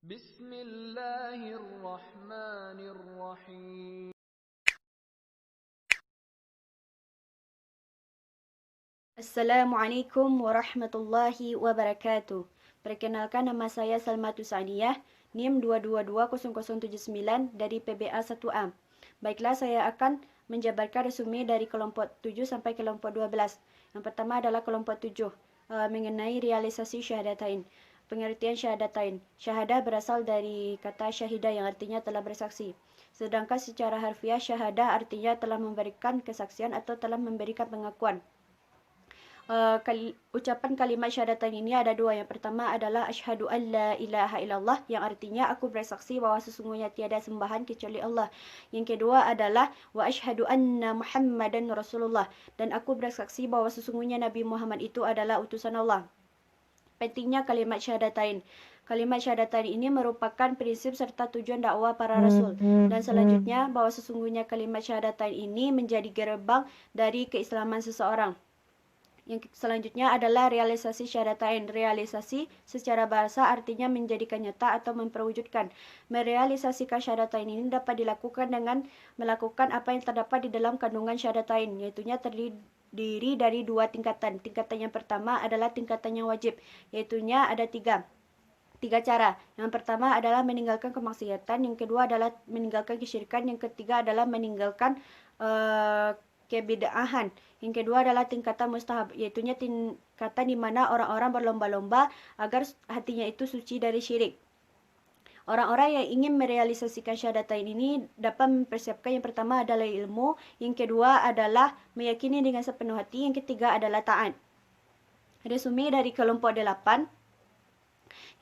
Bismillahirrahmanirrahim. Assalamualaikum warahmatullahi wabarakatuh. Perkenalkan, nama saya Salmatu Sa'diyah, NIM 2220079 dari PBA 1A. Baiklah, saya akan menjabarkan resume dari kelompok 7 sampai kelompok 12. Yang pertama adalah kelompok 7, mengenai realisasi syahadatain. Pengertian syahadatain. Syahadah berasal dari kata syahidah yang artinya telah bersaksi. Sedangkan secara harfiah syahadah artinya telah memberikan kesaksian atau telah memberikan pengakuan. Ucapan kalimat syahadatain ini ada dua. Yang pertama adalah asyhadu an la ilaha illallah, yang artinya aku bersaksi bahwa sesungguhnya tiada sembahan kecuali Allah. Yang kedua adalah wa asyhadu anna Muhammadan Rasulullah, dan aku bersaksi bahwa sesungguhnya Nabi Muhammad itu adalah utusan Allah. Pentingnya kalimat syahadatain. Kalimat syahadatain ini merupakan prinsip serta tujuan dakwah para rasul. Dan selanjutnya, bahwa sesungguhnya kalimat syahadatain ini menjadi gerbang dari keislaman seseorang. Yang selanjutnya adalah realisasi syahadatain. Realisasi secara bahasa artinya menjadikan nyata atau memperwujudkan. Merealisasikan syahadatain ini dapat dilakukan dengan melakukan apa yang terdapat di dalam kandungan syahadatain, yaitunya terdiri dari dua tingkatan. Tingkatan yang pertama adalah tingkatan yang wajib, yaitunya ada tiga cara. Yang pertama adalah meninggalkan kemaksiatan, yang kedua adalah meninggalkan kesyirikan, yang ketiga adalah meninggalkan kebid'ahan. Yang kedua adalah tingkatan mustahab, yaitunya tingkatan di mana orang-orang berlomba-lomba agar hatinya itu suci dari syirik. Orang-orang yang ingin merealisasikan syahadatain ini dapat mempersiapkan, yang pertama adalah ilmu, yang kedua adalah meyakini dengan sepenuh hati, yang ketiga adalah taat. Resume dari kelompok 8,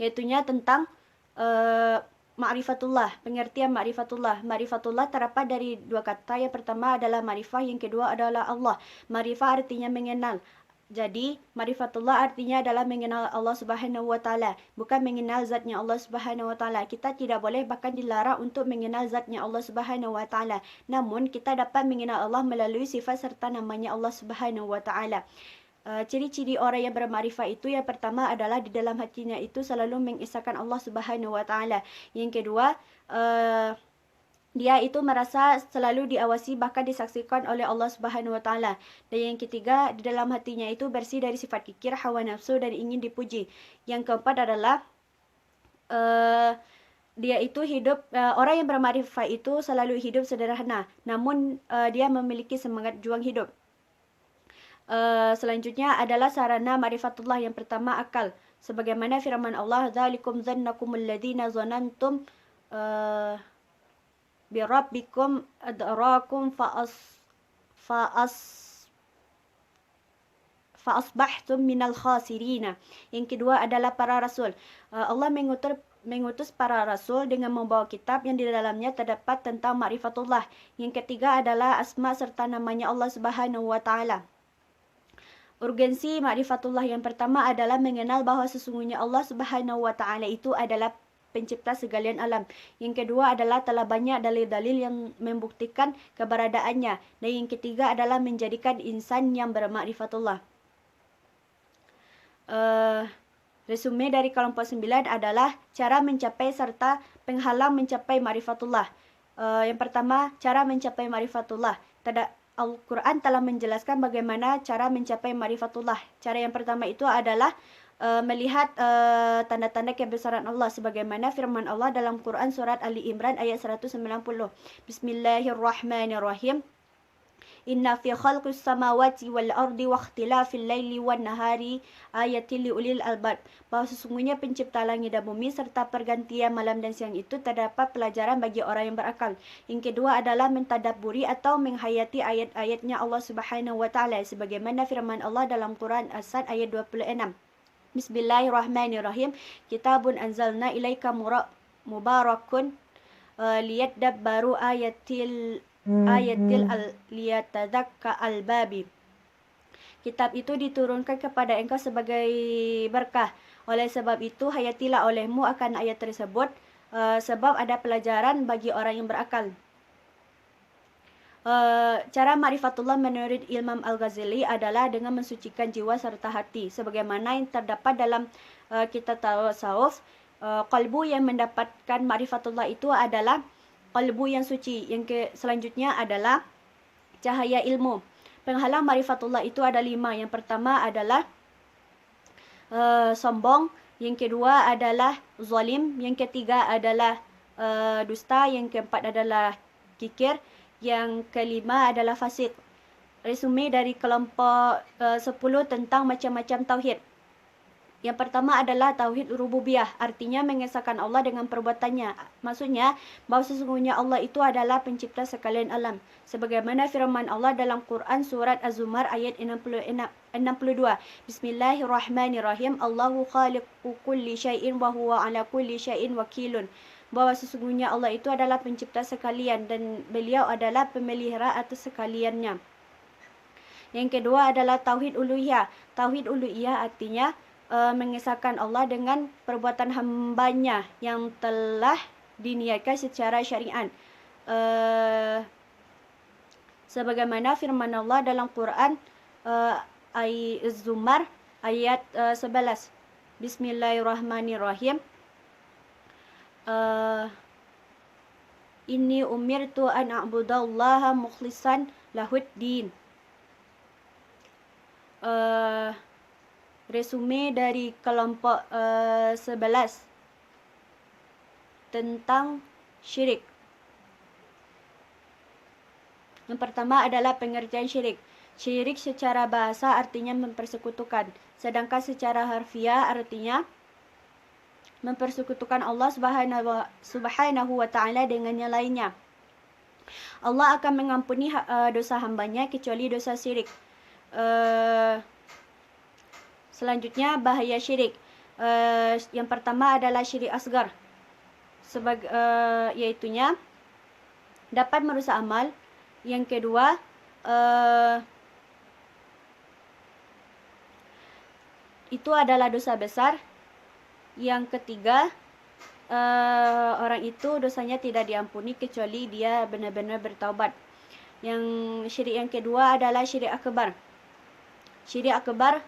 yaitunya tentang ma'rifatullah, pengertian ma'rifatullah. Ma'rifatullah terdapat dari dua kata. Yang pertama adalah ma'rifah, yang kedua adalah Allah. Ma'rifah artinya mengenal. Jadi, ma'rifatullah artinya adalah mengenal Allah Subhanahu wa taala, bukan mengenal zatnya Allah Subhanahu wa taala. Kita tidak boleh, bahkan dilarang untuk mengenal zatnya Allah Subhanahu wa taala. Namun, kita dapat mengenal Allah melalui sifat serta namanya Allah Subhanahu wa taala. Ciri-ciri orang yang bermakrifat itu, yang pertama adalah di dalam hatinya itu selalu mengesahkan Allah Subhanahu wa taala. Yang kedua, dia itu merasa selalu diawasi, bahkan disaksikan oleh Allah Subhanahu wa taala. Dan yang ketiga, di dalam hatinya itu bersih dari sifat kikir, hawa nafsu, dan ingin dipuji. Yang keempat adalah dia itu hidup, orang yang bermakrifat itu selalu hidup sederhana, namun dia memiliki semangat juang hidup. Selanjutnya adalah sarana ma'rifatullah. Yang pertama, akal. Sebagaimana firman Allah, "Dzalikum dzannakumul ladzina dzanantum bi rabbikum adrakum fa'asbahtum minal khasirina." Yang kedua adalah para rasul. Allah mengutus para rasul dengan membawa kitab yang di dalamnya terdapat tentang ma'rifatullah. Yang ketiga adalah asma serta namanya Allah Subhanahu wa taala. Urgensi ma'rifatullah yang pertama adalah mengenal bahwa sesungguhnya Allah Subhanahu wa taala itu adalah pencipta segalian alam. Yang kedua adalah telah banyak dalil-dalil yang membuktikan keberadaannya. Dan yang ketiga adalah menjadikan insan yang berma'rifatullah. Resume dari kelompok 9 adalah cara mencapai serta penghalang mencapai ma'rifatullah. Yang pertama, cara mencapai ma'rifatullah. Al-Quran telah menjelaskan bagaimana cara mencapai ma'rifatullah. Cara yang pertama itu adalah melihat tanda-tanda kebesaran Allah, sebagaimana firman Allah dalam Quran surat Ali Imran ayat 190. Bismillahirrahmanirrahim. Inna fi khalqis samawati wal ardi wa ikhtilafil laili wan nahari ayatil liulil albab. Bahwa sesungguhnya pencipta langit dan bumi serta pergantian malam dan siang itu terdapat pelajaran bagi orang yang berakal. Yang kedua adalah mentadabburi atau menghayati ayat-ayatnya Allah Subhanahu wa taala, sebagaimana firman Allah dalam Quran As-Sad ayat 26. Bismillahirrahmanirrahim. Kitabun anzalna ilaika mubarakun liyadabbaru ayatil liyatadzakka albabi. Kitab itu diturunkan kepada engkau sebagai berkah. Oleh sebab itu, hayatilah olehmu akan ayat tersebut, sebab ada pelajaran bagi orang yang berakal. Cara ma'rifatullah menurut Imam Al-Ghazali adalah dengan mensucikan jiwa serta hati, sebagaimana yang terdapat dalam kitab tasawuf. qalbu yang mendapatkan ma'rifatullah itu adalah qalbu yang suci. Selanjutnya adalah cahaya ilmu. Penghalang ma'rifatullah itu ada 5. Yang pertama adalah sombong, yang kedua adalah zalim, yang ketiga adalah dusta, yang keempat adalah kikir, yang kelima adalah fasik. Resume dari kelompok 10 tentang macam-macam tauhid. Yang pertama adalah tauhid rububiyah, artinya mengesahkan Allah dengan perbuatannya. Maksudnya bahawa sesungguhnya Allah itu adalah pencipta sekalian alam. Sebagaimana firman Allah dalam Quran surat Az-Zumar ayat 62. Bismillahirrahmanirrahim. Allahu khaliqu kulli syai'in wa huwa ala kulli syai'in wakilun. Bahawa sesungguhnya Allah itu adalah pencipta sekalian dan beliau adalah pemelihara atas sekaliannya. Yang kedua adalah tauhid uluhiyah. Tauhid uluhiyah artinya mengesahkan Allah dengan perbuatan hambanya yang telah diniatkan secara syariat. Sebagaimana firman Allah dalam Quran Az-Zumar ayat 11. Bismillahirrahmanirrahim. Inni umirtu an a'budallaha mukhlishan lahuddin. Resume dari kelompok 11 tentang syirik. Yang pertama adalah pengertian syirik. Syirik secara bahasa artinya mempersekutukan, sedangkan secara harfiah artinya mempersekutukan Allah Subhanahu wa ta'ala dengan yang lainnya. Allah akan mengampuni dosa hambanya kecuali dosa syirik. Selanjutnya bahaya syirik. Yang pertama adalah syirik asgar. Yaitunya dapat merusak amal. Yang kedua itu adalah dosa besar. Yang ketiga orang itu dosanya tidak diampuni kecuali dia benar-benar bertaubat. Yang syirik yang kedua adalah syirik akbar. Syirik akbar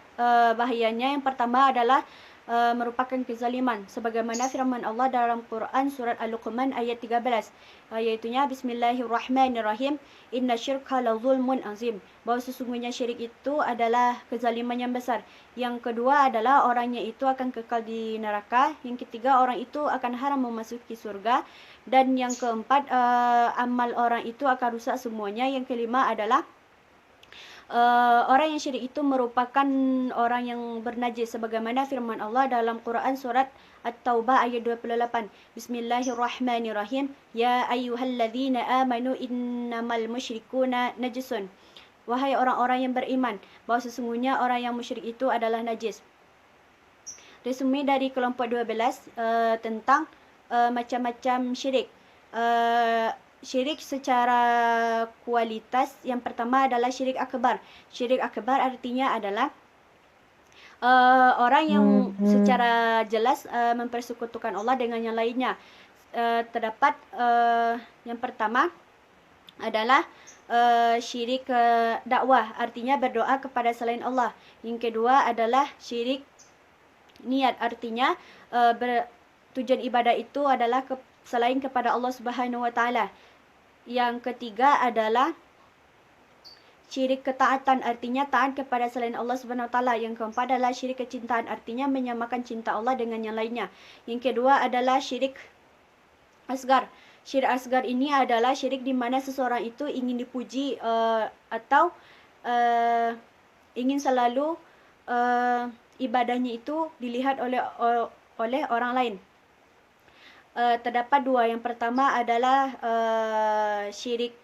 bahayanya yang pertama adalah merupakan kezaliman. Sebagaimana firman Allah dalam Quran surat Al-Luqman ayat 13. Yaitunya Bismillahirrahmanirrahim. Inna syirka la zulmun azim. Bahawa sesungguhnya syirik itu adalah kezaliman yang besar. Yang kedua adalah orangnya itu akan kekal di neraka. Yang ketiga orang itu akan haram memasuki surga. Dan yang keempat amal orang itu akan rusak semuanya. Yang kelima adalah orang yang syirik itu merupakan orang yang bernajis sebagaimana firman Allah dalam Quran surat At-Taubah ayat 28. Bismillahirrahmanirrahim. Ya ayyuhalladzina amanu innamal musyrikuna najisun. Wahai orang-orang yang beriman, bahawa sesungguhnya orang yang musyrik itu adalah najis. Resume dari kelompok 12 tentang macam-macam syirik. Syirik secara kualitas yang pertama adalah syirik akbar. Syirik akbar artinya adalah orang yang secara jelas mempersekutukan Allah dengan yang lainnya. Terdapat yang pertama adalah syirik dakwah, artinya berdoa kepada selain Allah. Yang kedua adalah syirik niat, artinya tujuan ibadah itu adalah selain kepada Allah Subhanahu wa ta'ala. Yang ketiga adalah syirik ketaatan, artinya taat kepada selain Allah Subhanahu wa ta'ala. Yang keempat adalah syirik kecintaan, artinya menyamakan cinta Allah dengan yang lainnya. Yang kedua adalah syirik asgar. Syirik asgar ini adalah syirik di mana seseorang itu ingin dipuji atau ingin selalu ibadahnya itu dilihat oleh orang lain. Terdapat dua. Yang pertama adalah syirik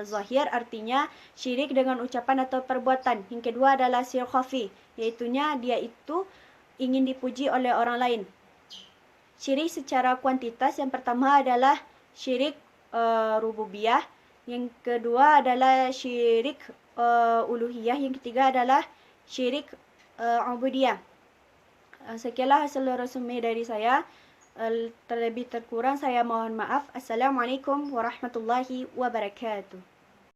zahir, artinya syirik dengan ucapan atau perbuatan. Yang kedua adalah syirik khafi, yaitunya dia itu ingin dipuji oleh orang lain. Syirik secara kuantitas yang pertama adalah syirik rububiyah, yang kedua adalah syirik uluhiyah, yang ketiga adalah syirik ubudiyah. Sekianlah hasil resume dari saya. Terlebih terkurang saya mohon maaf. Assalamualaikum warahmatullahi wabarakatuh.